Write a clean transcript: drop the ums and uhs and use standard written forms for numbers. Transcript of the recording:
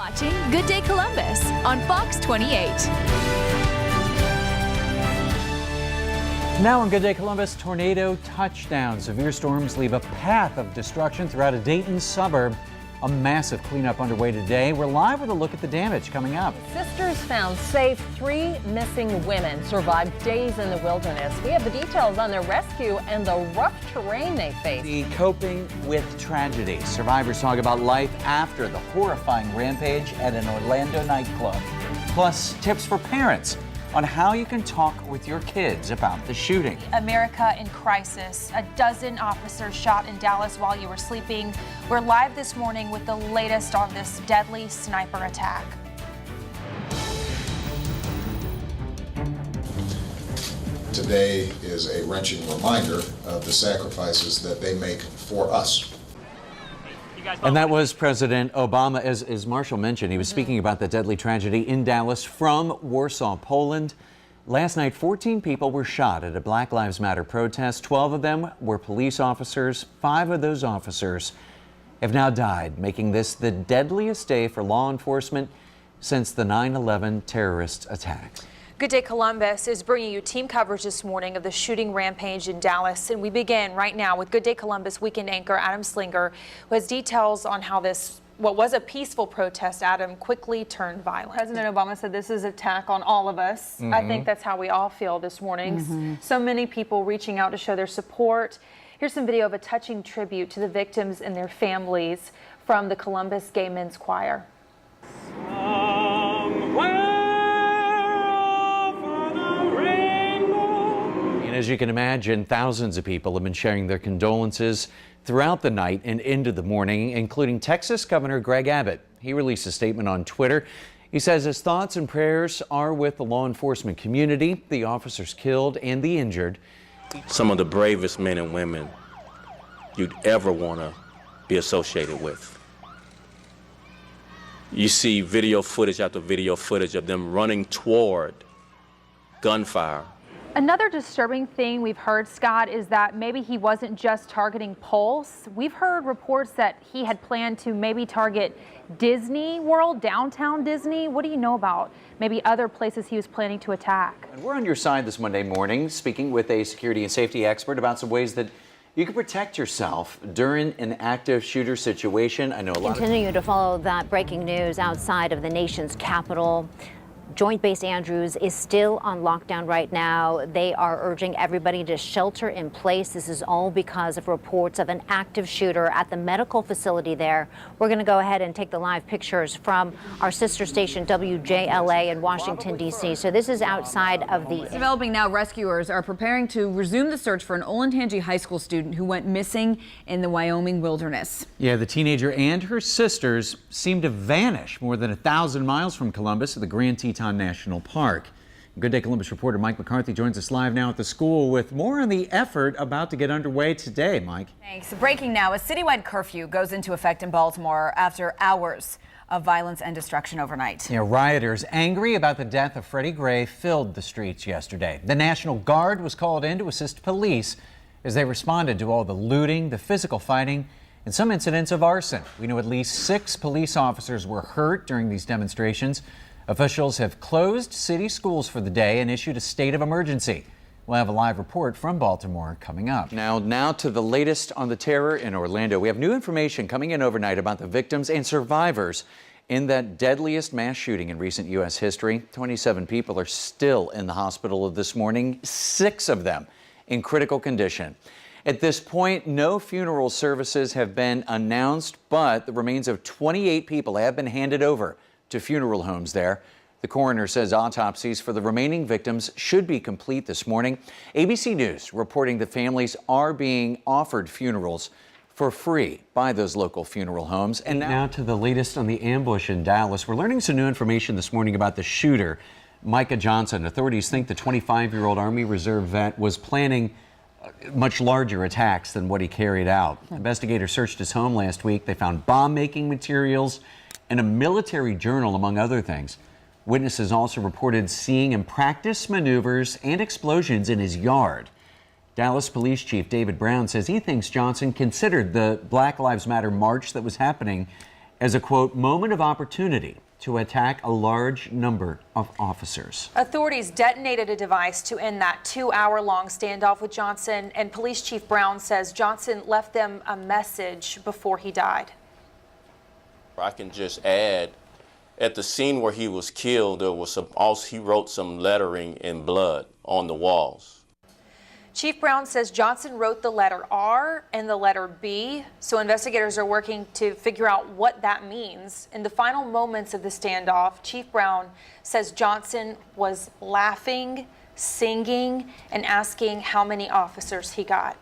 watching Good Day Columbus on Fox 28. Now on Good Day Columbus, tornado touchdown. Severe storms leave a path of destruction throughout a Dayton suburb. A massive cleanup underway today. We're live with a look at the damage coming up. Sisters found safe. 3 missing women survived days in the wilderness. We have the details on their rescue and the rough terrain they faced. The coping with tragedy. Survivors talk about life after the horrifying rampage at an Orlando nightclub. Plus, tips for parents on how you can talk with your kids about the shooting. America in crisis. A dozen officers shot in Dallas while you were sleeping. We're live this morning with the latest on this deadly sniper attack. Today is a wrenching reminder of the sacrifices that they make for us. And that was President Obama, as Marshall mentioned. He was speaking about the deadly tragedy in Dallas from Warsaw, Poland. Last night, 14 people were shot at a Black Lives Matter protest. 12 of them were police officers. 5 of those officers have now died, making this the deadliest day for law enforcement since the 9/11 terrorist attacks. Good Day Columbus is bringing you team coverage this morning of the shooting rampage in Dallas. And we begin right now with Good Day Columbus weekend anchor Adam Slinger, who has details on how this, what was a peaceful protest, Adam, quickly turned violent. President Obama said this is an attack on all of us. I think that's how we all feel this morning. So many people reaching out to show their support. Here's some video of a touching tribute to the victims and their families from the Columbus Gay Men's Choir. And as you can imagine, thousands of people have been sharing their condolences throughout the night and into the morning, including Texas Governor Greg Abbott. He released a statement on Twitter. He says his thoughts and prayers are with the law enforcement community, the officers killed and the injured. Some of the bravest men and women you'd ever want to be associated with. You see video footage after video footage of them running toward gunfire. Another disturbing thing we've heard, Scott, is that maybe he wasn't just targeting Pulse. We've heard reports that he had planned to maybe target Disney World, downtown Disney. What do you know about maybe other places he was planning to attack? And we're on your side this Monday morning, speaking with a security and safety expert about some ways that you can protect yourself during an active shooter situation. I know a lot Continue to follow that breaking news outside of the nation's capital. Joint Base Andrews is still on lockdown right now. They are urging everybody to shelter in place. This is all because of reports of an active shooter at the medical facility there. We're going to go ahead and take the live pictures from our sister station WJLA in Washington, D.C. So this is outside of the... Developing now, rescuers are preparing to resume the search for an Olentangy High School student who went missing in the Wyoming wilderness. Yeah, the teenager and her sisters seem to vanish more than 1,000 miles from Columbus at the Grand Teton National Park. Good Day Columbus reporter Mike McCarthy joins us live now at the school with more on the effort about to get underway today. Mike. Thanks. Breaking now, a citywide curfew goes into effect in Baltimore after hours of violence and destruction overnight. Yeah, rioters angry about the death of Freddie Gray filled the streets yesterday. The National Guard was called in to assist police as they responded to all the looting, the physical fighting, and some incidents of arson. We know at least 6 police officers were hurt during these demonstrations. Officials have closed city schools for the day and issued a state of emergency. We'll have a live report from Baltimore coming up. Now to the latest on the terror in Orlando. We have new information coming in overnight about the victims and survivors in that deadliest mass shooting in recent U.S. history. 27 people are still in the hospital this morning, 6 of them in critical condition. At this point, no funeral services have been announced, but the remains of 28 people have been handed over to funeral homes there. The coroner says autopsies for the remaining victims should be complete this morning. ABC News reporting that families are being offered funerals for free by those local funeral homes. And now to the latest on the ambush in Dallas. We're learning some new information this morning about the shooter, Micah Johnson. Authorities think the 25-year-old Army Reserve vet was planning much larger attacks than what he carried out. Investigators searched his home last week. They found bomb-making materials and a military journal, among other things. Witnesses also reported seeing him practice maneuvers and explosions in his yard. Dallas Police Chief David Brown says he thinks Johnson considered the Black Lives Matter march that was happening as a, quote, moment of opportunity to attack a large number of officers. Authorities detonated a device to end that 2-hour-long standoff with Johnson, and Police Chief Brown says Johnson left them a message before he died. I can just add, at the scene where he was killed, there was he wrote some lettering in blood on the walls. Chief Brown says Johnson wrote the letter R and the letter B, so investigators are working to figure out what that means. In the final moments of the standoff, Chief Brown says Johnson was laughing, singing, and asking how many officers he got.